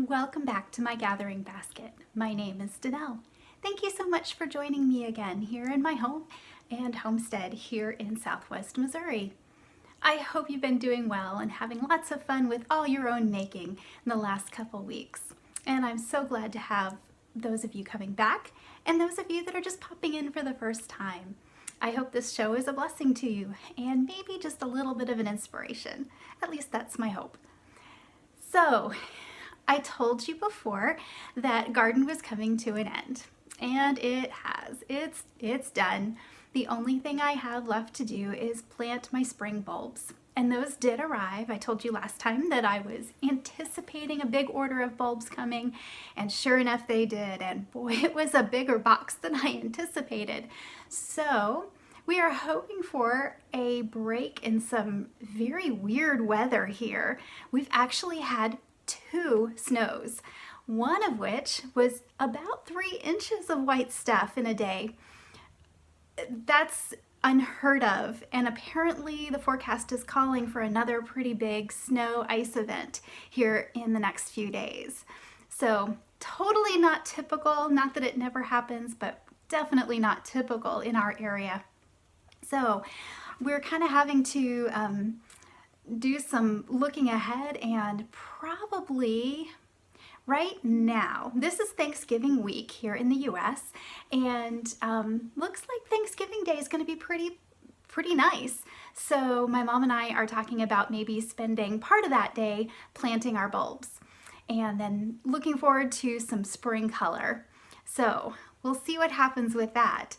Welcome back to my gathering basket. My name is Danelle. Thank you so much for joining me again here in my home and homestead here in Southwest Missouri. I hope you've been doing well and having lots of fun with all your own making in the last couple weeks. And I'm so glad to have those of you coming back and those of you that are just popping in for the first time. I hope this show is a blessing to you and maybe just a little bit of an inspiration. At least that's my hope. So, I told you before that garden was coming to an end, and it has. It's done. The only thing I have left to do is plant my spring bulbs, and those did arrive. I told you last time that I was anticipating a big order of bulbs coming, and sure enough they did, and boy, it was a bigger box than I anticipated. So we are hoping for a break in some very weird weather here. We've actually had 2 snows, one of which was about 3 inches of white stuff in a day. That's unheard of, and apparently the forecast is calling for another pretty big snow ice event here in the next few days. So totally not typical, not that it never happens, but definitely not typical in our area. So we're kind of having to do some looking ahead, and probably right now, this is Thanksgiving week here in the US, and looks like Thanksgiving Day is going to be pretty nice. So my mom and I are talking about maybe spending part of that day planting our bulbs, and then looking forward to some spring color. So we'll see what happens with that.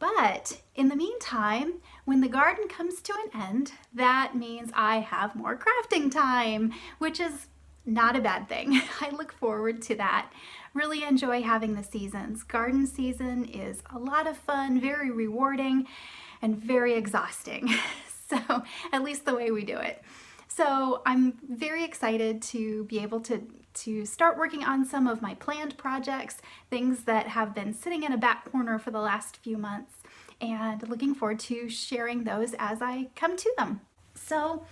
But in the meantime, when the garden comes to an end, that means I have more crafting time, which is not a bad thing. I look forward to that. Really enjoy having the seasons. Garden season is a lot of fun, very rewarding, and very exhausting. So at least the way we do it. So I'm very excited to be able to start working on some of my planned projects, things that have been sitting in a back corner for the last few months, and looking forward to sharing those as I come to them. So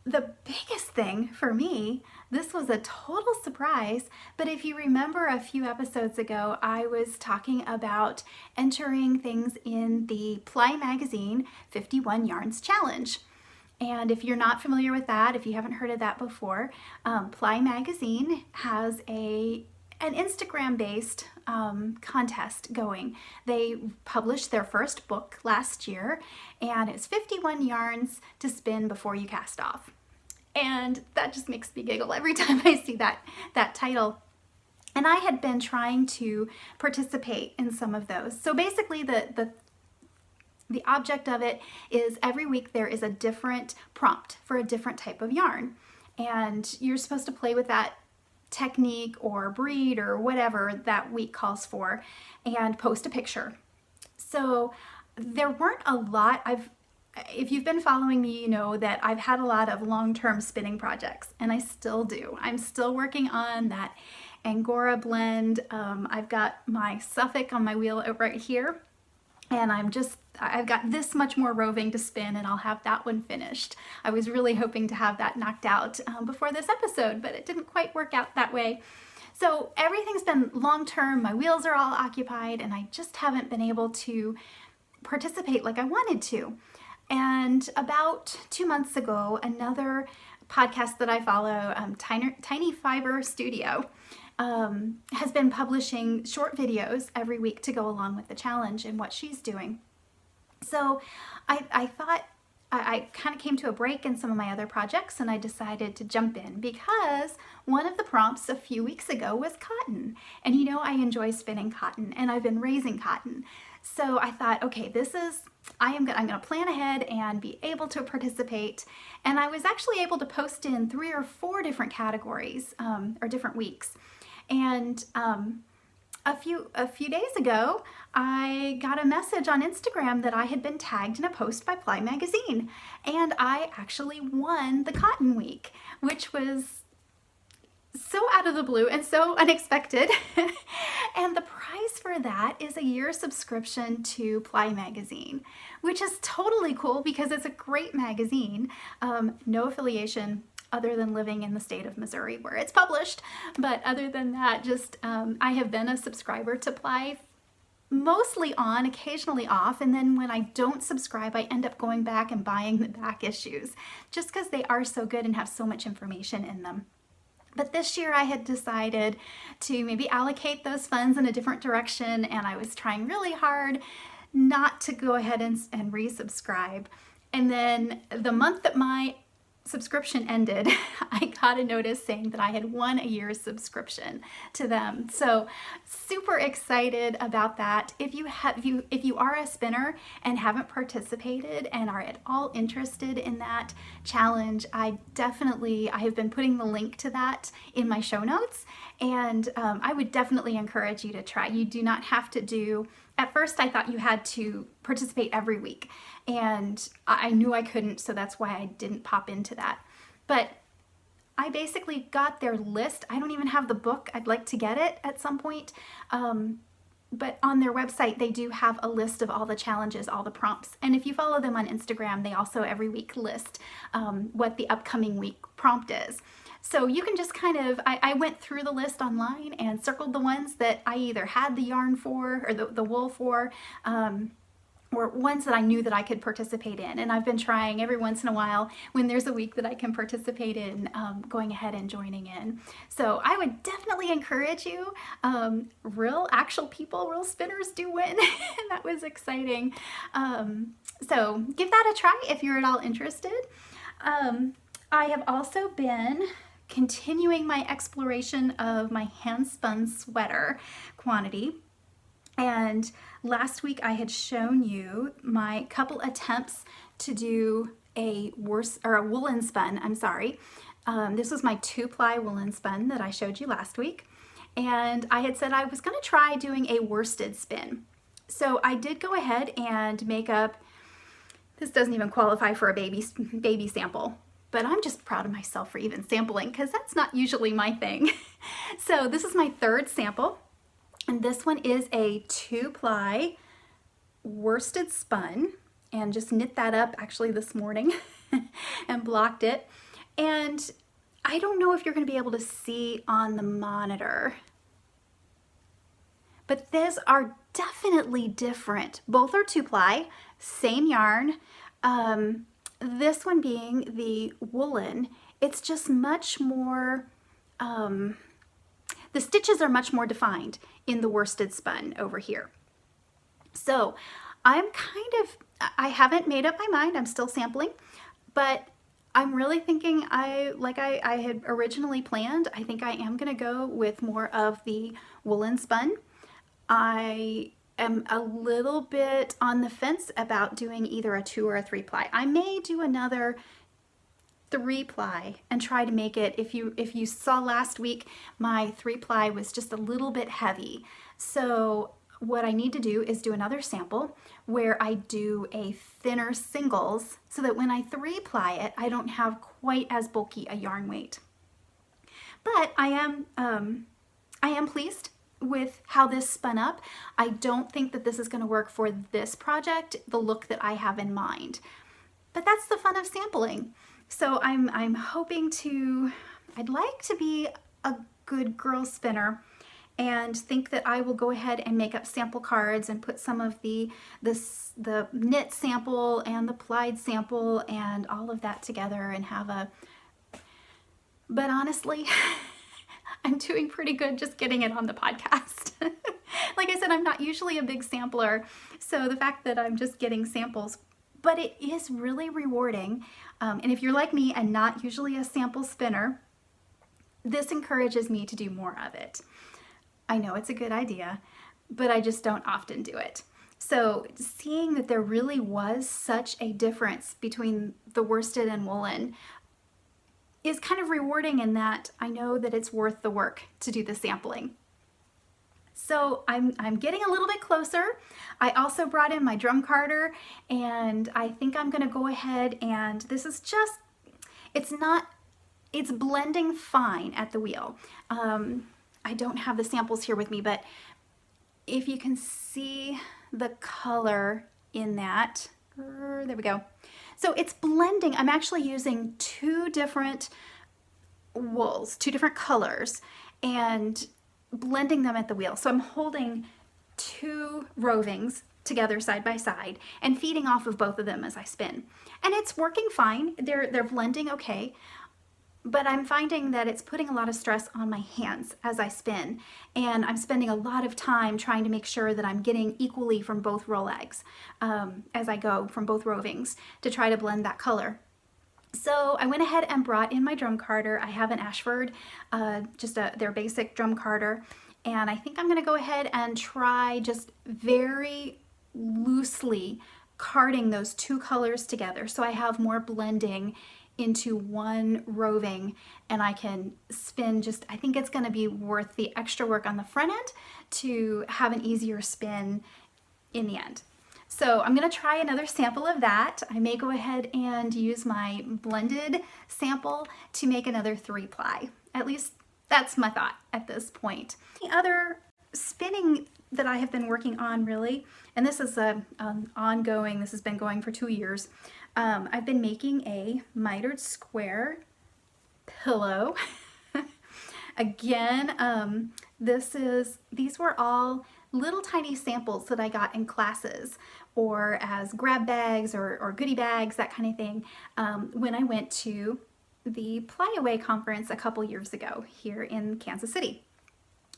the biggest thing for me, this was a total surprise, but if you remember a few episodes ago, I was talking about entering things in the Ply Magazine 51 Yarns Challenge. And if you're not familiar with that, if you haven't heard of that before, Ply Magazine has an Instagram-based contest going. They published their first book last year, and it's 51 yarns to spin before you cast off. And that just makes me giggle every time I see that title. And I had been trying to participate in some of those. So basically the object of it is every week there is a different prompt for a different type of yarn, and you're supposed to play with that technique or breed or whatever that week calls for and post a picture. So there weren't a lot. If you've been following me, you know that I've had a lot of long-term spinning projects, and I still do. I'm still working on that Angora blend. I've got my Suffolk on my wheel right here, and I've got this much more roving to spin, and I'll have that one finished. I was really hoping to have that knocked out before this episode, but it didn't quite work out that way. So everything's been long-term, my wheels are all occupied, and I just haven't been able to participate like I wanted to. And about 2 months ago, another podcast that I follow, Tiny Fiber Studio, has been publishing short videos every week to go along with the challenge and what she's doing. So I thought I kind of came to a break in some of my other projects, and I decided to jump in because one of the prompts a few weeks ago was cotton. And you know I enjoy spinning cotton, and I've been raising cotton. So I thought, okay, I'm going to plan ahead and be able to participate. And I was actually able to post in 3 or 4 different categories or different weeks. And a few days ago, I got a message on Instagram that I had been tagged in a post by Ply Magazine, and I actually won the Cotton Week, which was so out of the blue and so unexpected. And the prize for that is a year subscription to Ply Magazine, which is totally cool because it's a great magazine. No affiliation. other than living in the state of Missouri where it's published. But other than that, just I have been a subscriber to Ply, mostly on, occasionally off, and then when I don't subscribe, I end up going back and buying the back issues just because they are so good and have so much information in them. But this year I had decided to maybe allocate those funds in a different direction, and I was trying really hard not to go ahead and resubscribe. And then the month that my subscription ended, I got a notice saying that I had won a year's subscription to them. So super excited about that. If you are a spinner and haven't participated and are at all interested in that challenge, I have been putting the link to that in my show notes, and I would definitely encourage you to try. You do not have to do, at first I thought you had to participate every week, and I knew I couldn't, so that's why I didn't pop into that. But I basically got their list. I don't even have the book. I'd like to get it at some point. But on their website, they do have a list of all the challenges, all the prompts. And if you follow them on Instagram, they also every week list what the upcoming week prompt is. So you can just kind of, I went through the list online and circled the ones that I either had the yarn for or the wool for, or ones that I knew that I could participate in. And I've been trying every once in a while when there's a week that I can participate in, going ahead and joining in. So I would definitely encourage you. Real spinners do win. And that was exciting. So give that a try if you're at all interested. I have also been continuing my exploration of my hand spun sweater quantity. And last week I had shown you my couple attempts to do a woolen spun, this was my 2-ply woolen spun that I showed you last week. And I had said I was going to try doing a worsted spin. So I did go ahead and make up, this doesn't even qualify for a baby sample, but I'm just proud of myself for even sampling because that's not usually my thing. So this is my 3rd sample. And this one is a 2-ply worsted spun, and just knit that up actually this morning and blocked it. And I don't know if you're going to be able to see on the monitor, but these are definitely different. Both are 2-ply, same yarn. This one being the woolen, it's just much more, the stitches are much more defined in the worsted spun over here. So I haven't made up my mind. I'm still sampling, but I'm really thinking like I had originally planned, I think I am going to go with more of the woolen spun. I am a little bit on the fence about doing either a 2 or a 3-ply. I may do another 3-ply and try to make it, if you saw last week, my 3-ply was just a little bit heavy. So what I need to do is do another sample where I do a thinner singles so that when I 3-ply it, I don't have quite as bulky a yarn weight. But I am pleased with how this spun up. I don't think that this is going to work for this project, the look that I have in mind. But that's the fun of sampling. So I'm hoping I'd like to be a good girl spinner and think that I will go ahead and make up sample cards and put some of the knit sample and the plied sample and all of that together and but honestly, I'm doing pretty good just getting it on the podcast. Like I said, I'm not usually a big sampler, so the fact that I'm just getting samples, but it is really rewarding. And if you're like me and not usually a sample spinner, this encourages me to do more of it. I know it's a good idea, but I just don't often do it. So seeing that there really was such a difference between the worsted and woolen is kind of rewarding in that I know that it's worth the work to do the sampling. So I'm getting a little bit closer. I also brought in my drum carder, and I think I'm gonna go ahead and this is just, it's blending fine at the wheel. I don't have the samples here with me, but if you can see the color in that, there we go. So it's blending. I'm actually using 2 different wools, 2 different colors, and blending them at the wheel. So I'm holding 2 rovings together side by side and feeding off of both of them as I spin. And it's working fine. They're blending okay, but I'm finding that it's putting a lot of stress on my hands as I spin. And I'm spending a lot of time trying to make sure that I'm getting equally from both roll eggs as I go from both rovings to try to blend that color. So I went ahead and brought in my drum carder. I have an Ashford, their basic drum carder. And I think I'm gonna go ahead and try just very loosely carding those 2 colors together so I have more blending into one roving, and I can spin just, I think it's gonna be worth the extra work on the front end to have an easier spin in the end. So I'm gonna try another sample of that. I may go ahead and use my blended sample to make another 3-ply. At least that's my thought at this point. The other spinning that I have been working on really, and this is ongoing, this has been going for 2 years. I've been making a mitered square pillow. Again, these were all little tiny samples that I got in classes or as grab bags or goodie bags, that kind of thing, when I went to the Ply-Away conference a couple years ago here in Kansas City.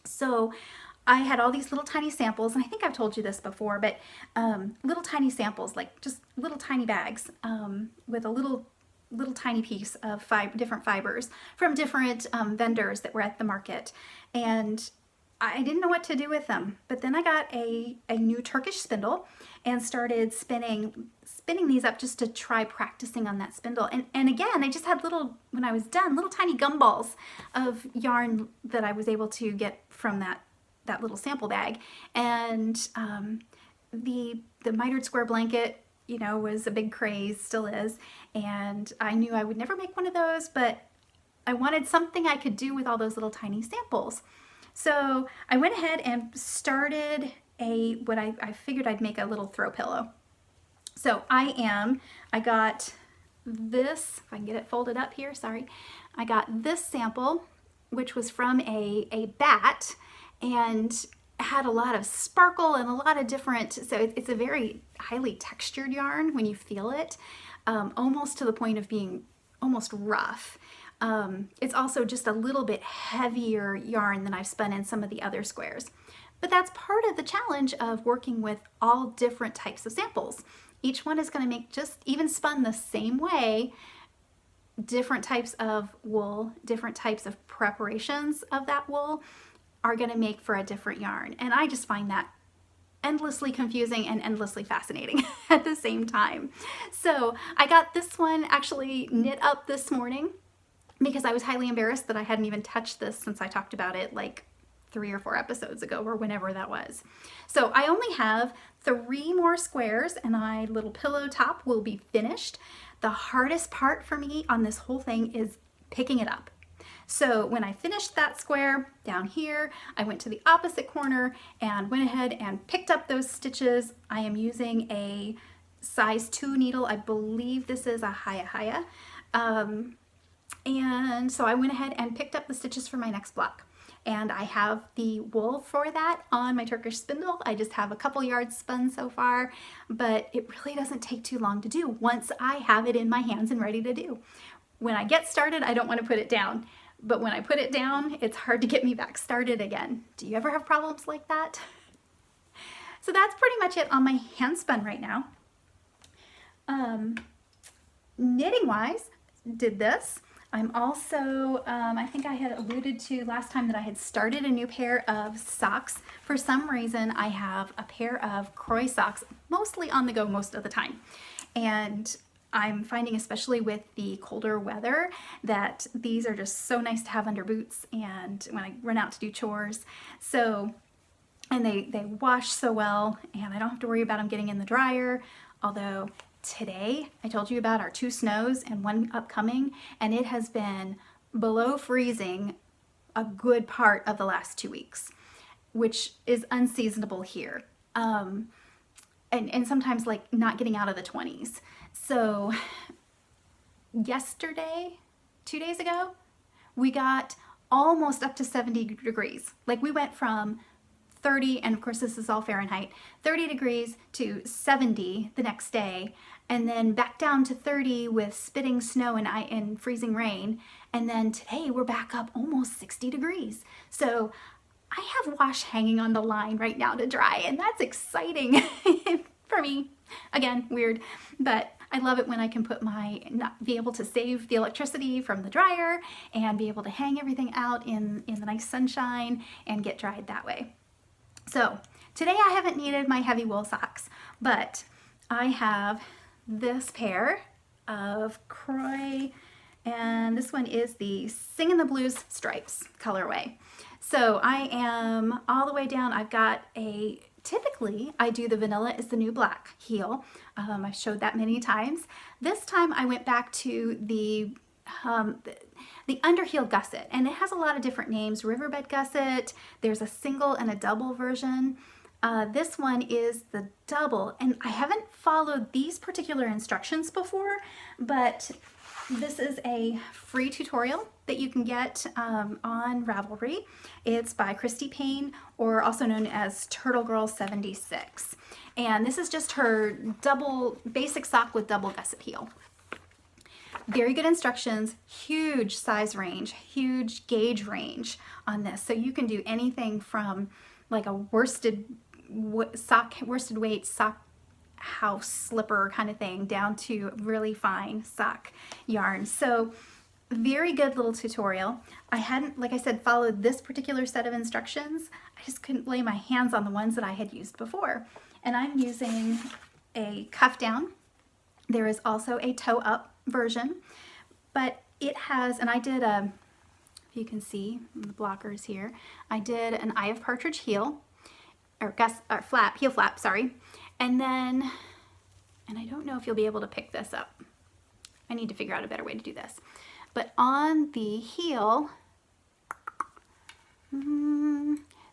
So I had all these little tiny samples, and I think I've told you this before, but little tiny samples, like just little tiny bags with a little tiny piece of different fibers from different vendors that were at the market. And I didn't know what to do with them, but then I got a new Turkish spindle and started spinning these up just to try practicing on that spindle. And again, I just had when I was done, little tiny gumballs of yarn that I was able to get from that little sample bag. And the mitered square blanket, you know, was a big craze, still is. And I knew I would never make one of those, but I wanted something I could do with all those little tiny samples. So I went ahead and started what I figured I'd make a little throw pillow. So I got this, if I can get it folded up here, sorry. I got this sample, which was from a bat, and had a lot of sparkle and a lot of different, so it's a very highly textured yarn when you feel it, almost to the point of being almost rough. It's also just a little bit heavier yarn than I've spun in some of the other squares. But that's part of the challenge of working with all different types of samples. Each one is going to make, just even spun the same way, different types of wool, different types of preparations of that wool are going to make for a different yarn. And I just find that endlessly confusing and endlessly fascinating at the same time. So I got this one actually knit up this morning because I was highly embarrassed that I hadn't even touched this since I talked about it like 3 or 4 episodes ago or whenever that was. So I only have 3 more squares and my little pillow top will be finished. The hardest part for me on this whole thing is picking it up. So when I finished that square down here, I went to the opposite corner and went ahead and picked up those stitches. I am using a size 2 needle. I believe this is a Haya. And so I went ahead and picked up the stitches for my next block. And I have the wool for that on my Turkish spindle. I just have a couple yards spun so far, but it really doesn't take too long to do once I have it in my hands and ready to do. When I get started, I don't want to put it down. But when I put it down, it's hard to get me back started again. Do you ever have problems like that? So that's pretty much it on my hand spun right now. Knitting wise, did this. I'm also, I think I had alluded to last time that I had started a new pair of socks. For some reason, I have a pair of Croy socks, mostly on the go most of the time. And I'm finding, especially with the colder weather, that these are just so nice to have under boots and when I run out to do chores. So, and they wash so well, and I don't have to worry about them getting in the dryer. Although today, I told you about our 2 snows and 1 upcoming, and it has been below freezing a good part of the last 2 weeks, which is unseasonable here. And sometimes like not getting out of the 20s. So yesterday, 2 days ago, we got almost up to 70 degrees. Like we went from 30, and of course this is all Fahrenheit, 30 degrees to 70 the next day, and then back down to 30 with spitting snow and freezing rain. And then today we're back up almost 60 degrees. So I have wash hanging on the line right now to dry, and that's exciting for me. Again, weird, but I love it when I can be able to save the electricity from the dryer and be able to hang everything out in the nice sunshine and get dried that way. So today I haven't needed my heavy wool socks, but I have this pair of Croy, and this one is the Singin' the Blues Stripes colorway. So I am all the way down. I've got typically I do the Vanilla is the New Black heel. I've showed that many times. This time I went back to the underheel gusset, and it has a lot of different names. Riverbed gusset, there's a single and a double version. This one is the double, and I haven't followed these particular instructions before, but this is a free tutorial that you can get on Ravelry. It's by Christy Payne, or also known as Turtle Girl 76. And this is just her double basic sock with double gusset heel. Very good instructions, huge size range, huge gauge range on this. So you can do anything from like a worsted weight sock house slipper kind of thing down to really fine sock yarn. So very good little tutorial. I hadn't, like I said, followed this particular set of instructions. I just couldn't lay my hands on the ones that I had used before. And I'm using a cuff down. There is also a toe up version, but it has, and I did if you can see the blockers here, I did an Eye of Partridge heel, heel flap, sorry. And then, and I don't know if you'll be able to pick this up. I need to figure out a better way to do this. But on the heel,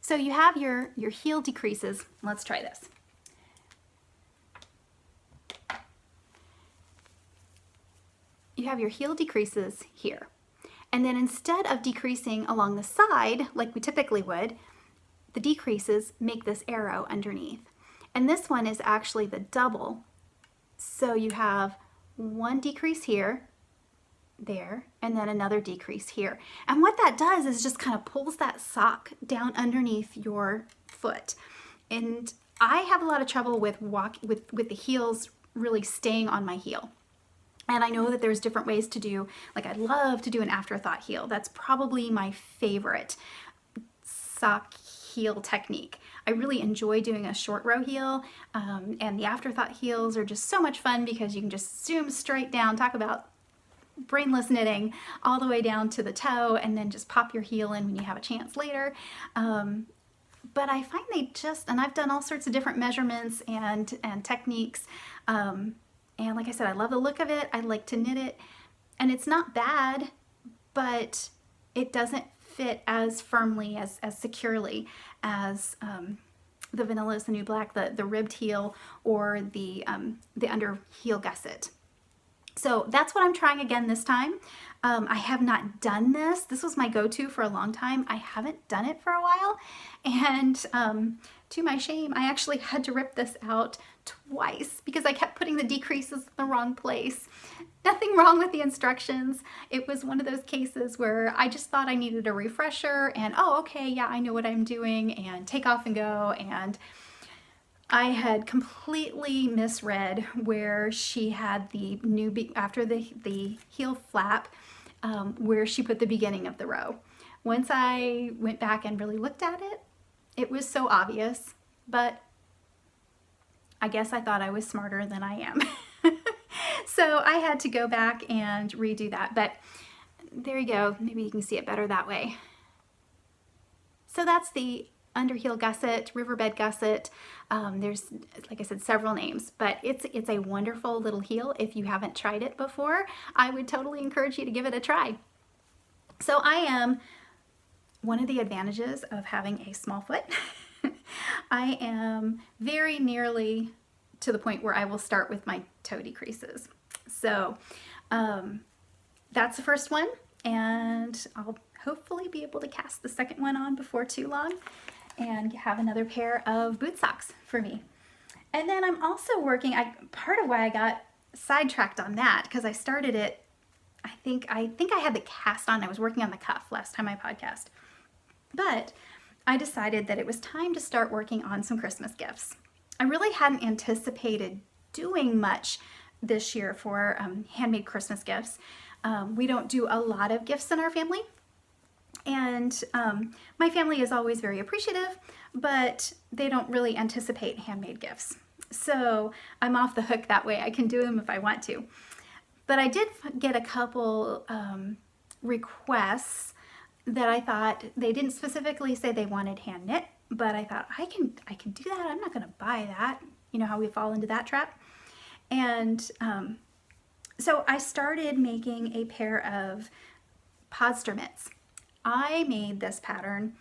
so you have your heel decreases. Let's try this. You have your heel decreases here. And then instead of decreasing along the side, like we typically would, the decreases make this arrow underneath. And this one is actually the double. So you have one decrease here, there, and then another decrease here. And what that does is just kind of pulls that sock down underneath your foot. And I have a lot of trouble with the heels really staying on my heel. And I know that there's different ways to do, like I love to do an afterthought heel. That's probably my favorite sock heel technique. I really enjoy doing a short row heel, and the afterthought heels are just so much fun because you can just zoom straight down, talk about brainless knitting, all the way down to the toe, and then just pop your heel in when you have a chance later. But I find they just, and I've done all sorts of different measurements and techniques, and like I said, I love the look of it. I like to knit it, and it's not bad, but it doesn't fit as firmly, as securely as the Vanilla is the New Black, the ribbed heel, or the under heel gusset. So that's what I'm trying again this time. I have not done this. This was my go-to for a long time. I haven't done it for a while, and to my shame, I actually had to rip this out twice because I kept putting the decreases in the wrong place. Nothing wrong with the instructions. It was one of those cases where I just thought I needed a refresher and, oh, okay, yeah, I know what I'm doing, and take off and go. And I had completely misread where she had the after the heel flap, where she put the beginning of the row. Once I went back and really looked at it, it was so obvious, but I guess I thought I was smarter than I am. So I had to go back and redo that, but there you go. Maybe you can see it better that way. So that's the underheel gusset, riverbed gusset. There's, like I said, several names, but it's a wonderful little heel. If you haven't tried it before, I would totally encourage you to give it a try. So I am, one of the advantages of having a small foot, I am very nearly to the point where I will start with my toe decreases. So that's the first one. and I'll hopefully be able to cast the second one on before too long and have another pair of boot socks for me. And then I'm also working, part of why I got sidetracked on that, because I started it, I think I had the cast on. I was working on the cuff last time I podcast. But I decided that it was time to start working on some Christmas gifts. I really hadn't anticipated doing much this year for handmade Christmas gifts. We don't do a lot of gifts in our family. And my family is always very appreciative, but they don't really anticipate handmade gifts. So I'm off the hook that way. I can do them if I want to. But I did get a couple requests that I thought, they didn't specifically say they wanted hand knit, but I thought I can do that. I'm not going to buy that. You know how we fall into that trap. And so I started making a pair of podster mitts. I made this pattern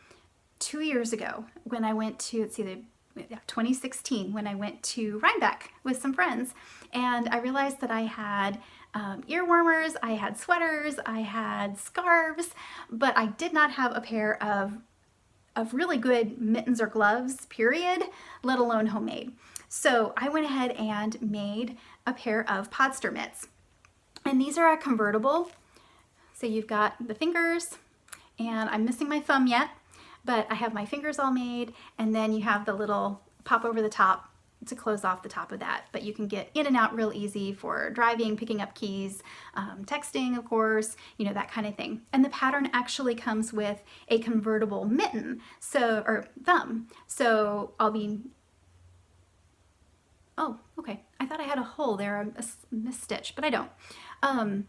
2 years ago when I went to, 2016, when I went to Rhinebeck with some friends, and I realized that I had ear warmers, I had sweaters, I had scarves, but I did not have a pair of really good mittens or gloves, period, let alone homemade. So I went ahead and made a pair of podster mitts. And these are a convertible. So you've got the fingers, and I'm missing my thumb yet, but I have my fingers all made, and then you have the little pop over the top to close off the top of that. But you can get in and out real easy for driving, picking up keys, texting, of course, you know, that kind of thing. And the pattern actually comes with a convertible mitten, or thumb. So I'll be, oh, okay. I thought I had a hole there, a misstitch, but I don't.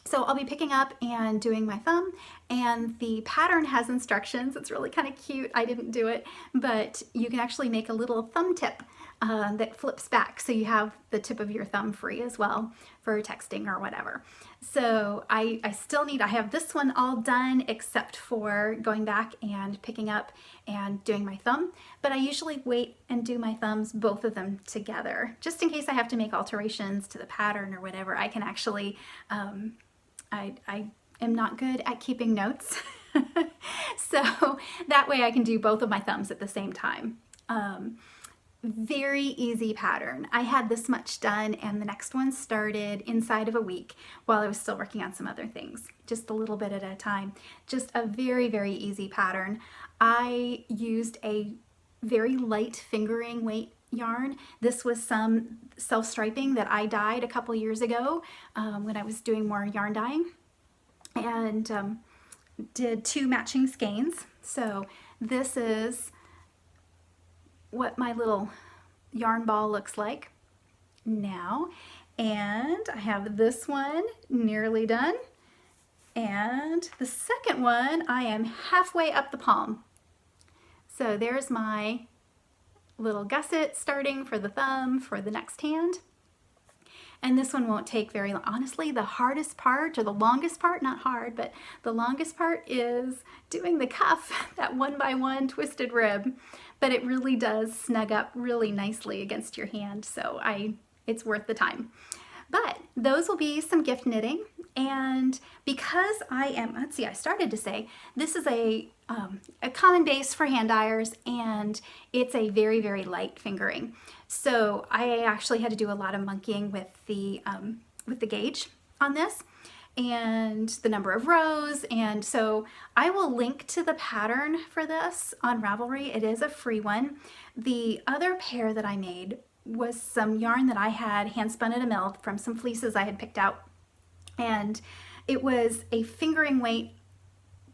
So I'll be picking up and doing my thumb, and the pattern has instructions. It's really kind of cute. I didn't do it, but you can actually make a little thumb tip that flips back, so you have the tip of your thumb free as well for texting or whatever. So I have this one all done except for going back and picking up and doing my thumb, but I usually wait and do my thumbs, both of them together, just in case I have to make alterations to the pattern or whatever. I can actually I am not good at keeping notes, so that way I can do both of my thumbs at the same time. Very easy pattern. I had this much done, and the next one started inside of a week while I was still working on some other things, just a little bit at a time. Just a very, very easy pattern. I used a very light fingering weight yarn. This was some self-striping that I dyed a couple years ago when I was doing more yarn dyeing, and did 2 matching skeins. So this is what my little yarn ball looks like now, and I have this one nearly done, and the second one I am halfway up the palm. So there's my little gusset starting for the thumb for the next hand. And this one won't take very long. Honestly, the hardest part, or the longest part, not hard, but the longest part is doing the cuff, that 1x1 twisted rib. But it really does snug up really nicely against your hand, so it's worth the time. But those will be some gift knitting, and because I started to say, this is a common base for hand dyers, and it's a very, very light fingering. So I actually had to do a lot of monkeying with the gauge on this, and the number of rows, and so I will link to the pattern for this on Ravelry. It is a free one. The other pair that I made was some yarn that I had hand spun at a mill from some fleeces I had picked out, and it was a fingering weight,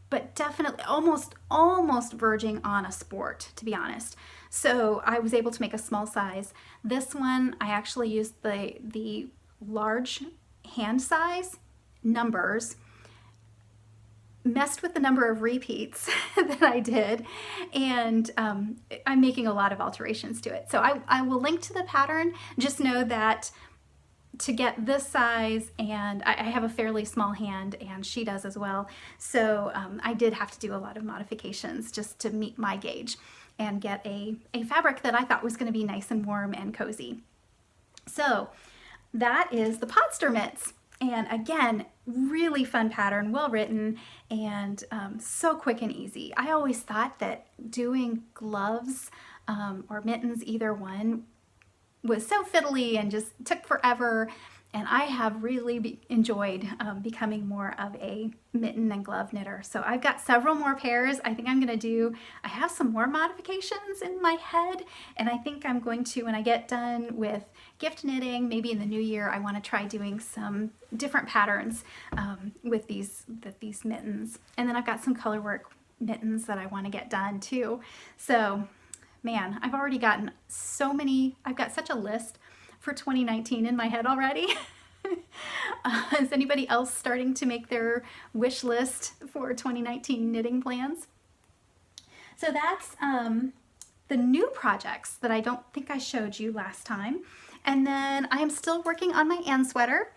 but definitely almost verging on a sport, to be honest. So I was able to make a small size. This one I actually used the large hand size numbers, messed with the number of repeats that I did, and I'm making a lot of alterations to it. So I will link to the pattern. Just know that to get this size, and I have a fairly small hand, and she does as well, so I did have to do a lot of modifications just to meet my gauge and get a fabric that I thought was going to be nice and warm and cozy. So that is the podster mitts. And again, really fun pattern, well written, and so quick and easy. I always thought that doing gloves or mittens, either one, was so fiddly and just took forever. And I have really enjoyed becoming more of a mitten and glove knitter. So I've got several more pairs. I think I'm going to I have some more modifications in my head, and I think I'm going to, when I get done with gift knitting, maybe in the new year, I want to try doing some different patterns with these mittens. And then I've got some color work mittens that I want to get done too. So man, I've already gotten so many, I've got such a list for 2019 in my head already. Is anybody else starting to make their wish list for 2019 knitting plans? So that's the new projects that I don't think I showed you last time. And then I am still working on my Ann sweater.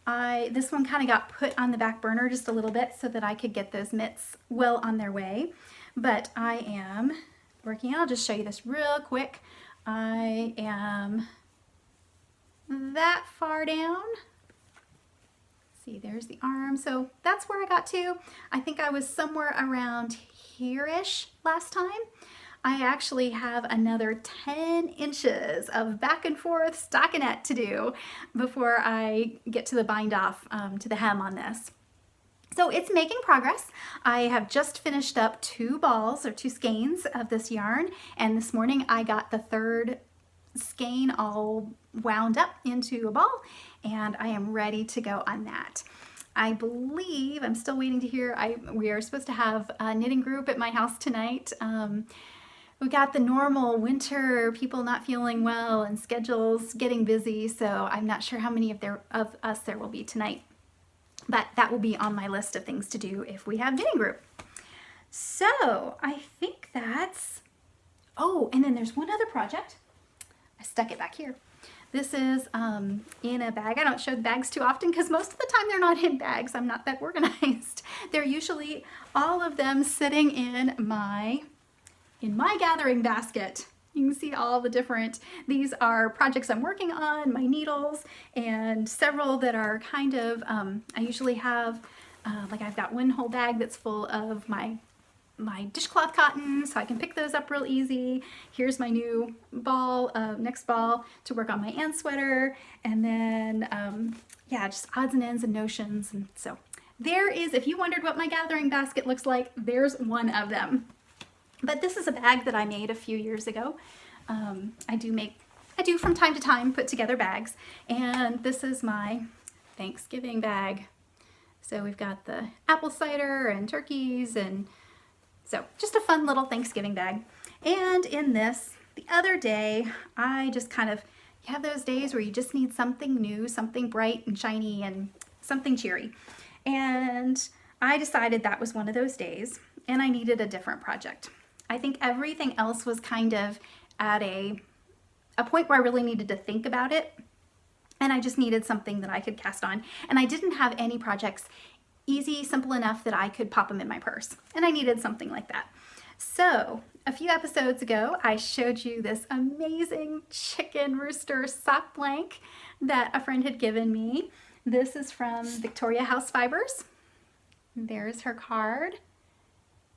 This one kind of got put on the back burner just a little bit so that I could get those mitts well on their way. But I am working, I'll just show you this real quick. I am that far down. See, there's the arm. So that's where I got to. I think I was somewhere around here-ish last time. I actually have another 10 inches of back and forth stockinette to do before I get to the bind off to the hem on this. So it's making progress. I have just finished up 2 balls or 2 skeins of this yarn, and this morning I got the 3rd skein all wound up into a ball, and I am ready to go on that. I believe, I'm still waiting to hear, we are supposed to have a knitting group at my house tonight. We got the normal winter, people not feeling well and schedules getting busy, so I'm not sure how many of us there will be tonight. But that will be on my list of things to do if we have knitting group. So I think that's, oh, and then there's one other project. I stuck it back here. This is in a bag. I don't show the bags too often because most of the time they're not in bags. I'm not that organized. They're usually all of them sitting in my gathering basket. You can see all the different, these are projects I'm working on, my needles, and several that are kind of, I usually have, like I've got one whole bag that's full of my dishcloth cotton, so I can pick those up real easy. Here's my new ball, next ball to work on my Ann sweater, and then, yeah, just odds and ends and notions. And so there is, if you wondered what my gathering basket looks like, there's one of them. But this is a bag that I made a few years ago. I do from time to time put together bags, and this is my Thanksgiving bag. So we've got the apple cider and turkeys, and so just a fun little Thanksgiving bag. And in this, the other day, I just kind of, you have those days where you just need something new, something bright and shiny and something cheery. And I decided that was one of those days, and I needed a different project. I think everything else was kind of at a point where I really needed to think about it, and I just needed something that I could cast on. And I didn't have any projects easy, simple enough that I could pop them in my purse, and I needed something like that. So a few episodes ago, I showed you this amazing chicken rooster sock blank that a friend had given me. This is from Victoria House Fibers. There's her card.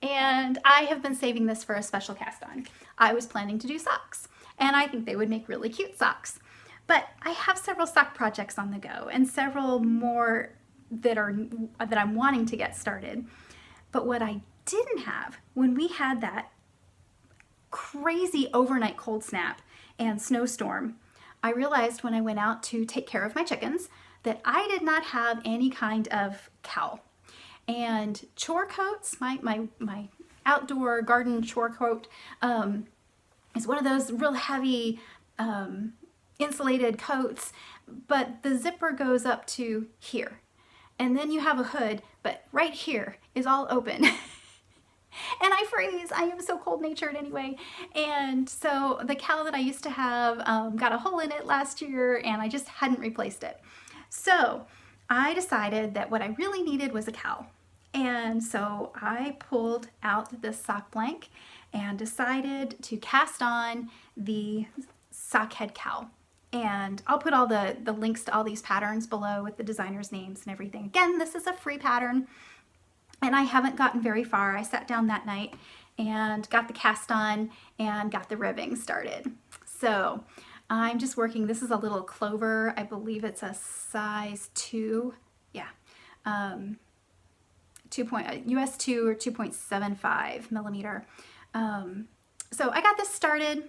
And I have been saving this for a special cast on. I was planning to do socks, and I think they would make really cute socks. But I have several sock projects on the go, and several more that I'm wanting to get started. But what I didn't have when we had that crazy overnight cold snap and snowstorm, I realized when I went out to take care of my chickens that I did not have any kind of cowl. And chore coats, my outdoor garden chore coat is one of those real heavy insulated coats, but the zipper goes up to here. And then you have a hood, but right here is all open. And I freeze. I am so cold-natured anyway. And so the cowl that I used to have got a hole in it last year, and I just hadn't replaced it. So I decided that what I really needed was a cowl. And so I pulled out this sock blank and decided to cast on the sock head cowl. And I'll put all the links to all these patterns below with the designers' names and everything. Again, this is a free pattern, and I haven't gotten very far. I sat down that night and got the cast on and got the ribbing started. So I'm just working. This is a little clover. I believe it's a size 2. Yeah. US 2 or 2.75 millimeter. So I got this started,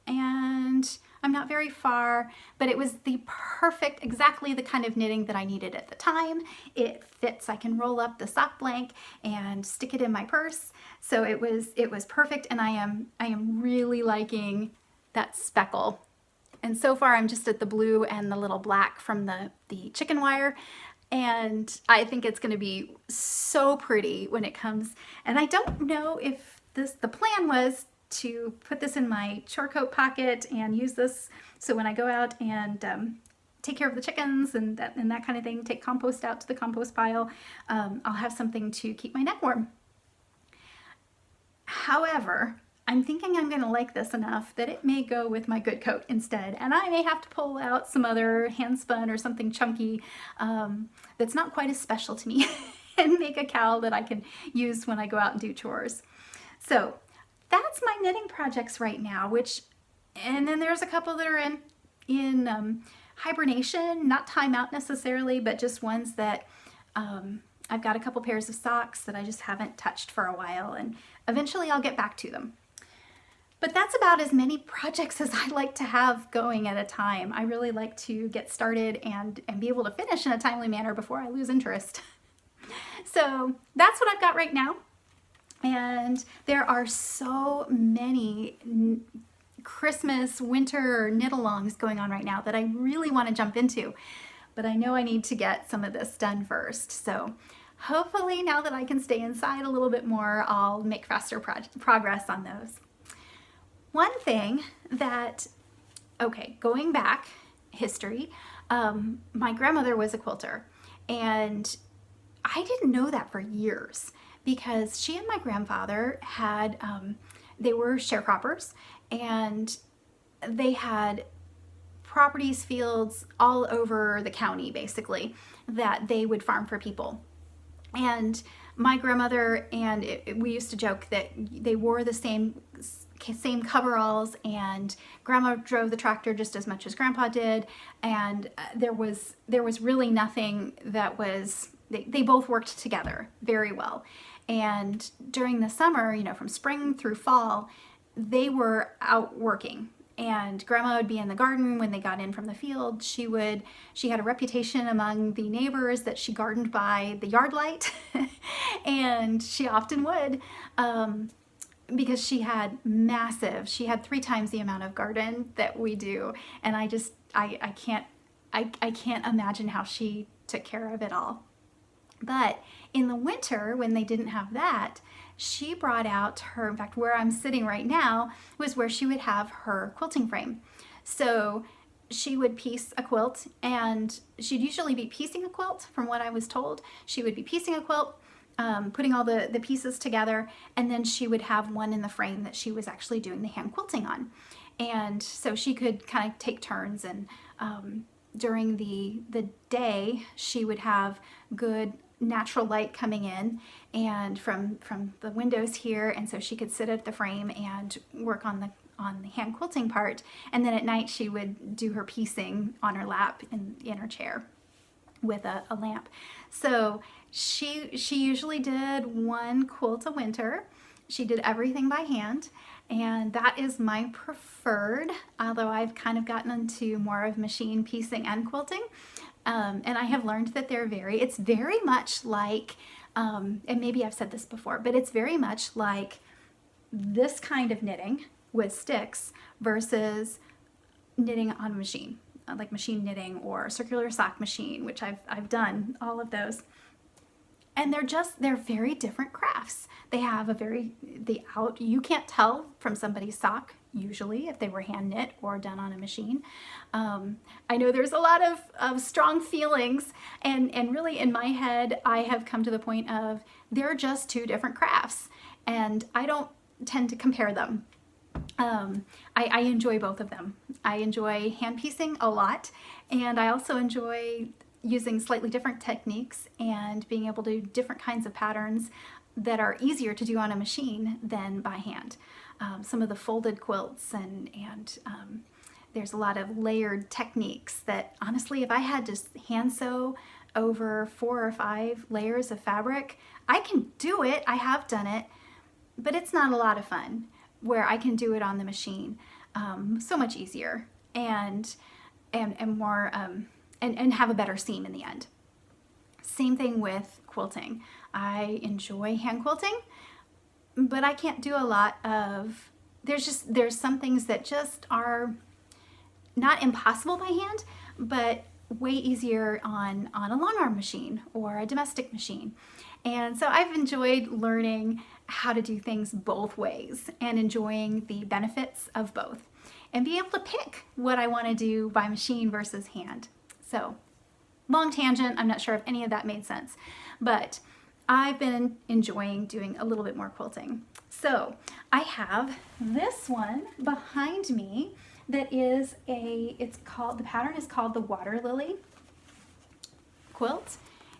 and I'm not very far, but it was the perfect, exactly the kind of knitting that I needed at the time. It fits. I can roll up the sock blank and stick it in my purse. So it was perfect, and I am really liking that speckle. And so far I'm just at the blue and the little black from the chicken wire. And I think it's going to be so pretty when it comes. And I don't know if the plan was to put this in my chore coat pocket and use this so when I go out and take care of the chickens and that kind of thing, take compost out to the compost pile, I'll have something to keep my neck warm. However, I'm thinking I'm going to like this enough that it may go with my good coat instead, and I may have to pull out some other hand spun or something chunky that's not quite as special to me and make a cowl that I can use when I go out and do chores. So that's my knitting projects right now, and then there's a couple that are in hibernation, not time out necessarily, but just ones that I've got a couple pairs of socks that I just haven't touched for a while, and eventually I'll get back to them. But that's about as many projects as I like to have going at a time. I really like to get started and be able to finish in a timely manner before I lose interest. So that's what I've got right now. And there are so many Christmas, winter knit-alongs going on right now that I really want to jump into. But I know I need to get some of this done first. So hopefully now that I can stay inside a little bit more, I'll make faster progress on those. One thing that, okay, going back history, my grandmother was a quilter, and I didn't know that for years because she and my grandfather had, they were sharecroppers, and they had properties, fields all over the county basically that they would farm for people. And my grandmother we used to joke that they wore the same coveralls, and grandma drove the tractor just as much as grandpa did, and there was really nothing that was, they both worked together very well. And during the summer, you know, from spring through fall, they were out working, and grandma would be in the garden when they got in from the field. She had a reputation among the neighbors that she gardened by the yard light and she often would, because she had 3 times the amount of garden that we do. And I can't imagine how she took care of it all. But in the winter, when they didn't have that, she brought out her, in fact, where I'm sitting right now was where she would have her quilting frame. So she would piece a quilt, and she'd usually be piecing a quilt, from what I was told. She would be piecing a quilt, putting all the pieces together, and then she would have one in the frame that she was actually doing the hand quilting on. And so she could kind of take turns, and during the day she would have good natural light coming in and from the windows here, and so she could sit at the frame and work on the hand quilting part, and then at night she would do her piecing on her lap in her chair with a lamp. So she usually did 1 quilt a winter. She did everything by hand, and that is my preferred, although I've kind of gotten into more of machine piecing and quilting. And I have learned that it's very much like, and maybe I've said this before, but it's very much like this kind of knitting with sticks versus knitting on a machine, like machine knitting or circular sock machine, which I've done all of those. And they're very different crafts. They have you can't tell from somebody's sock usually if they were hand knit or done on a machine. I know there's a lot of strong feelings, and really in my head I have come to the point of they're just 2 different crafts, and I don't tend to compare them. I enjoy both of them. I enjoy hand piecing a lot, and I also enjoy using slightly different techniques and being able to do different kinds of patterns that are easier to do on a machine than by hand. Some of the folded quilts and there's a lot of layered techniques that honestly, if I had to hand sew over 4 or 5 layers of fabric, I can do it. I have done it, but it's not a lot of fun where I can do it on the machine. So much easier and more and have a better seam in the end. Same thing with quilting. I enjoy hand quilting, but I can't do a lot of, there's some things that just are not impossible by hand, but way easier on a long arm machine or a domestic machine. And so I've enjoyed learning how to do things both ways and enjoying the benefits of both and be able to pick what I want to do by machine versus hand. So long tangent, I'm not sure if any of that made sense, but I've been enjoying doing a little bit more quilting. So I have this one behind me that is the pattern is called the Water Lily quilt,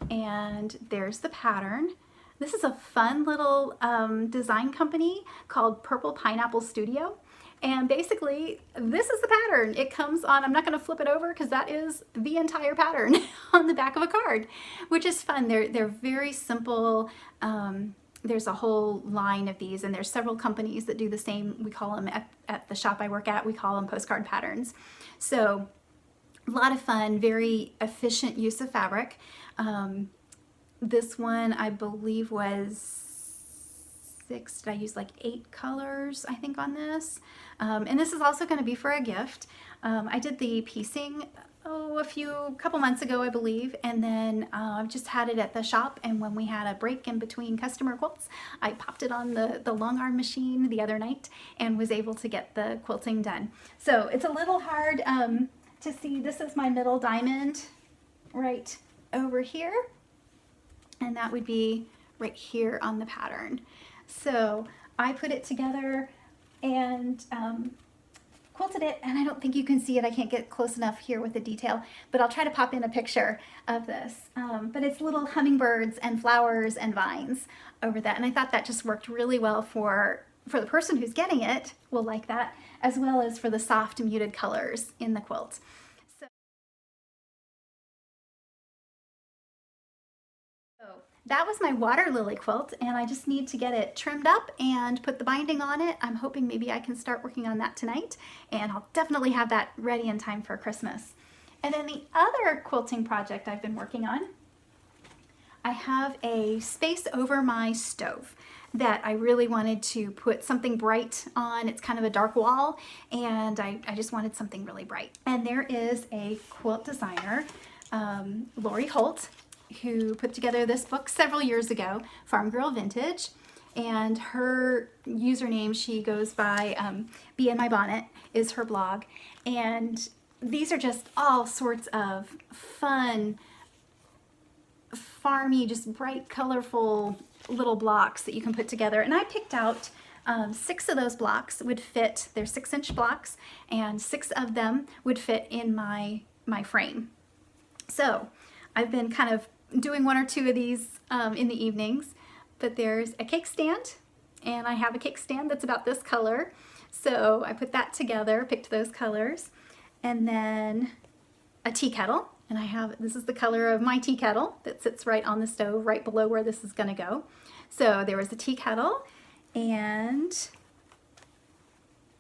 and there's the pattern. This is a fun little design company called Purple Pineapple Studio. And basically, this is the pattern. It comes on, I'm not going to flip it over because that is the entire pattern on the back of a card, which is fun. They're very simple. There's a whole line of these, and there's several companies that do the same. We call them, at the shop I work at, we call them postcard patterns. So a lot of fun, very efficient use of fabric. This one, I believe, was 6, did I use like 8 colors, I think, on this? And this is also going to be for a gift. I did the piecing a couple months ago, I believe, and then I've just had it at the shop, and when we had a break in between customer quilts, I popped it on the long arm machine the other night and was able to get the quilting done. So it's a little hard to see. This is my middle diamond right over here, and that would be right here on the pattern. So I put it together and quilted it, and I don't think you can see it. I can't get close enough here with the detail, but I'll try to pop in a picture of this. But it's little hummingbirds and flowers and vines over that, and I thought that just worked really well for the person who's getting it will like that, as well as for the soft muted colors in the quilt. So that was my water lily quilt, and I just need to get it trimmed up and put the binding on it. I'm hoping maybe I can start working on that tonight, and I'll definitely have that ready in time for Christmas. And then the other quilting project I've been working on, I have a space over my stove that I really wanted to put something bright on. It's kind of a dark wall, and I just wanted something really bright. And there is a quilt designer, Lori Holt, who put together this book several years ago, Farm Girl Vintage, and her username, she goes by Bee in My Bonnet, is her blog. And these are just all sorts of fun, farmy, just bright, colorful little blocks that you can put together. And I picked out 6 of those blocks would fit. They're 6-inch blocks, and 6 of them would fit in my frame. So I've been kind of doing 1 or 2 of these in the evenings, but there's a cake stand, and I have a cake stand that's about this color. So I put that together, picked those colors, and then a tea kettle. And this is the color of my tea kettle that sits right on the stove, right below where this is gonna go. So there was a tea kettle and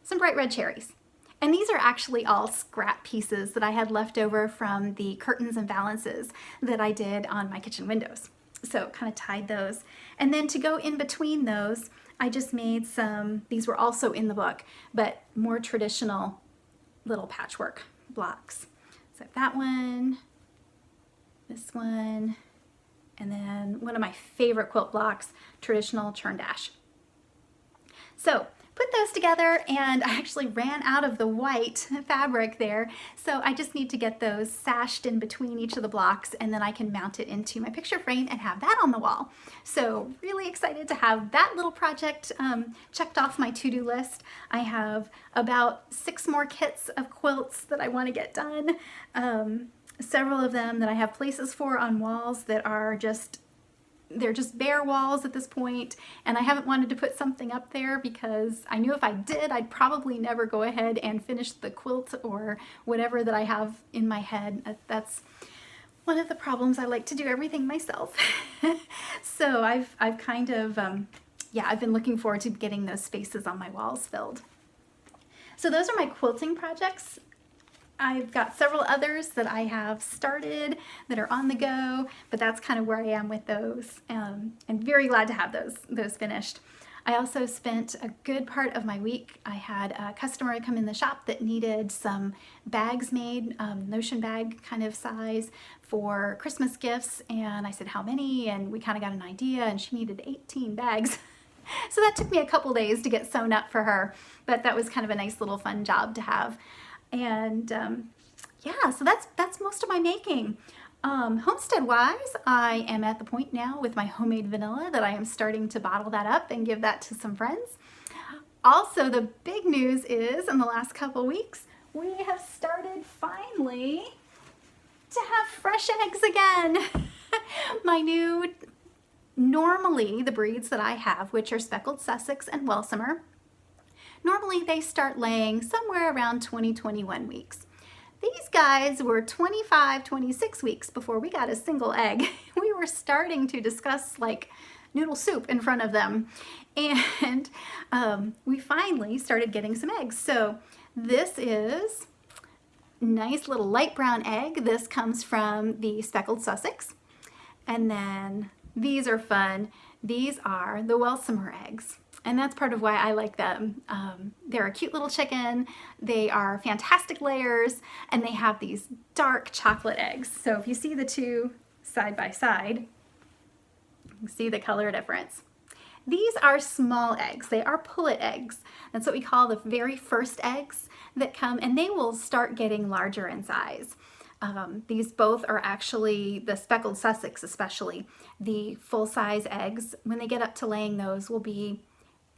some bright red cherries. And these are actually all scrap pieces that I had left over from the curtains and valances that I did on my kitchen windows. So kind of tied those. And then to go in between those, I just made these were also in the book, but more traditional little patchwork blocks. So that one, this one, and then one of my favorite quilt blocks, traditional churn dash. So put those together, and I actually ran out of the white fabric there. So I just need to get those sashed in between each of the blocks, and then I can mount it into my picture frame and have that on the wall. So really excited to have that little project checked off my to-do list. I have about 6 more kits of quilts that I want to get done. Several of them that I have places for on walls that are they're just bare walls at this point, and I haven't wanted to put something up there because I knew if I did, I'd probably never go ahead and finish the quilt or whatever that I have in my head. That's one of the problems. I like to do everything myself. So I've kind of, I've been looking forward to getting those spaces on my walls filled. So those are my quilting projects. I've got several others that I have started that are on the go, but that's kind of where I am with those. And very glad to have those finished. I also spent a good part of my week. I had a customer come in the shop that needed some bags made, notion bag kind of size for Christmas gifts. And I said, how many? And we kind of got an idea, and she needed 18 bags. So that took me a couple days to get sewn up for her, but that was kind of a nice little fun job to have. And so that's most of my making. Homestead wise, I am at the point now with my homemade vanilla that I am starting to bottle that up and give that to some friends. Also, the big news is in the last couple weeks, we have started finally to have fresh eggs again. Normally the breeds that I have, which are speckled Sussex and Welsomer, normally they start laying somewhere around 20-21 weeks. These guys were 25-26 weeks before we got a single egg. We were starting to discuss like noodle soup in front of them, and we finally started getting some eggs. So this is nice little light brown egg. This comes from the speckled Sussex, and then these are fun. These are the Welsomer eggs. And that's part of why I like them. They're a cute little chicken. They are fantastic layers, and they have these dark chocolate eggs. So if you see the two side by side, you can see the color difference. These are small eggs. They are pullet eggs. That's what we call the very first eggs that come, and they will start getting larger in size. These both are actually, the speckled Sussex especially, the full-size eggs. When they get up to laying, those will be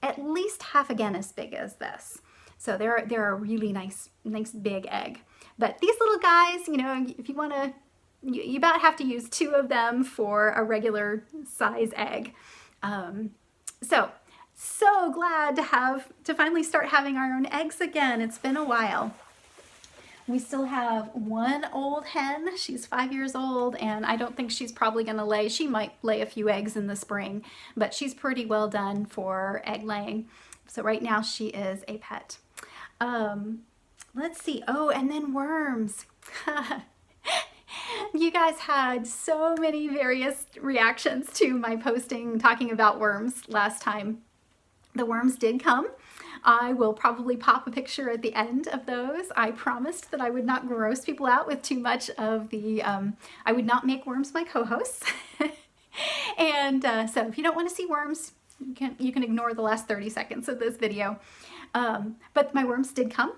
at least half again as big as this. So they're a really nice big egg. But these little guys, you know, if you want to, you about have to use 2 of them for a regular size egg. So glad to finally start having our own eggs again. It's been a while. We still have one old hen. She's 5 years old, and I don't think she's probably going to lay. She might lay a few eggs in the spring, but she's pretty well done for egg laying. So right now she is a pet. Let's see. Oh, and then worms. You guys had so many various reactions to my posting talking about worms last time. The worms did come. I will probably pop a picture at the end of those. I promised that I would not gross people out with too much of the, I would not make worms my co-hosts. And so if you don't want to see worms, you can ignore the last 30 seconds of this video. But my worms did come,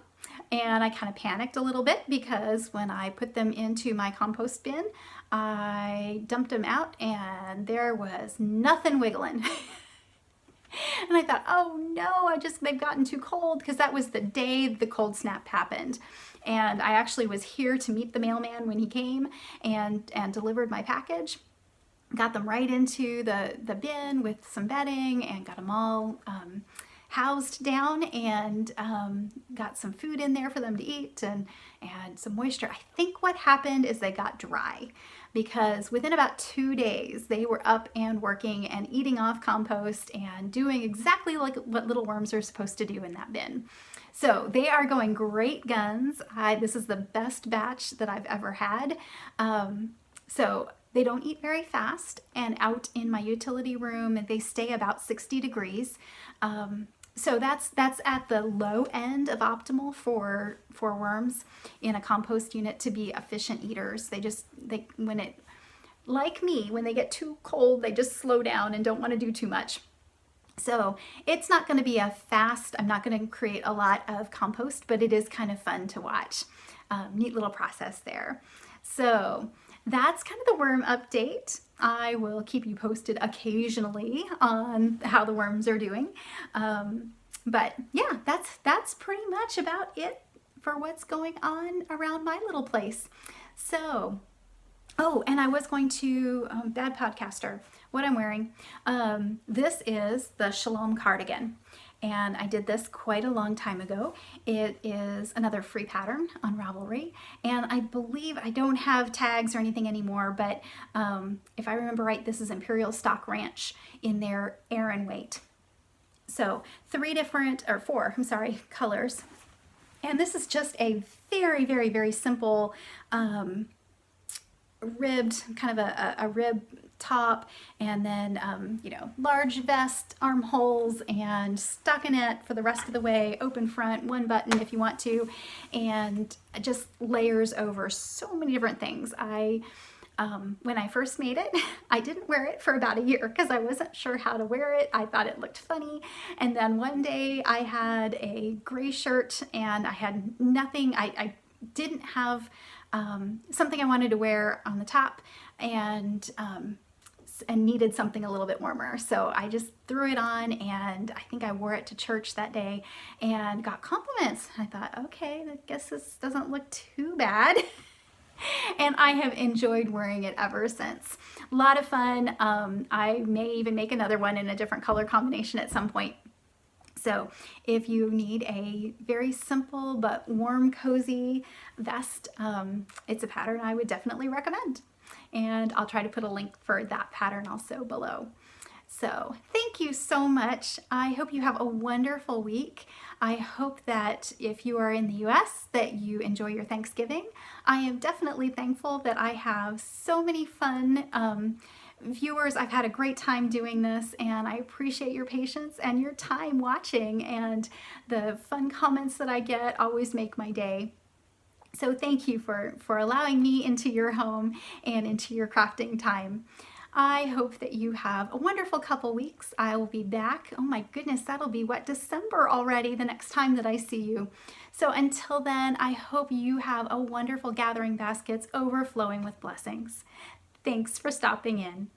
and I kind of panicked a little bit because when I put them into my compost bin, I dumped them out and there was nothing wiggling. And I thought, oh no, they've gotten too cold, because that was the day the cold snap happened. And I actually was here to meet the mailman when he came and delivered my package. Got them right into the bin with some bedding and got them all housed down, and got some food in there for them to eat and some moisture. I think what happened is they got dry, because within about 2 days they were up and working and eating off compost and doing exactly like what little worms are supposed to do in that bin. So they are going great guns. This is the best batch that I've ever had. So they don't eat very fast, and out in my utility room they stay about 60 degrees. So that's at the low end of optimal for worms in a compost unit to be efficient eaters. Like me, when they get too cold, they just slow down and don't want to do too much. So it's not going to be a fast, I'm not going to create a lot of compost, but it is kind of fun to watch. Neat little process there. So that's kind of the worm update. I will keep you posted occasionally on how the worms are doing. But yeah, that's pretty much about it for what's going on around my little place. So, oh, and I was going to, bad podcaster, what I'm wearing. This is the Shalom Cardigan. And I did this quite a long time ago. It is another free pattern on Ravelry. And I believe I don't have tags or anything anymore, but if I remember right, this is Imperial Stock Ranch in their Aran weight. So four colors. And this is just a very, very, very simple ribbed, kind of a rib top, and then large vest armholes and stockinette for the rest of the way, open front, one button if you want to, and just layers over so many different things. When I first made it, I didn't wear it for about a year because I wasn't sure how to wear it. I thought it looked funny. And then one day I had a gray shirt and I had nothing. I didn't have something I wanted to wear on the top, and needed something a little bit warmer. So I just threw it on, and I think I wore it to church that day and got compliments. I thought, okay, I guess this doesn't look too bad. And I have enjoyed wearing it ever since. A lot of fun. I may even make another one in a different color combination at some point. So if you need a very simple but warm, cozy vest, it's a pattern I would definitely recommend. And I'll try to put a link for that pattern also below. So thank you so much. I hope you have a wonderful week. I hope that if you are in the US, that you enjoy your Thanksgiving. I am definitely thankful that I have so many fun viewers. I've had a great time doing this, and I appreciate your patience and your time watching, and the fun comments that I get always make my day. So thank you for allowing me into your home and into your crafting time. I hope that you have a wonderful couple weeks. I will be back. Oh my goodness, that'll be December already, the next time that I see you. So until then, I hope you have a wonderful gathering baskets overflowing with blessings. Thanks for stopping in.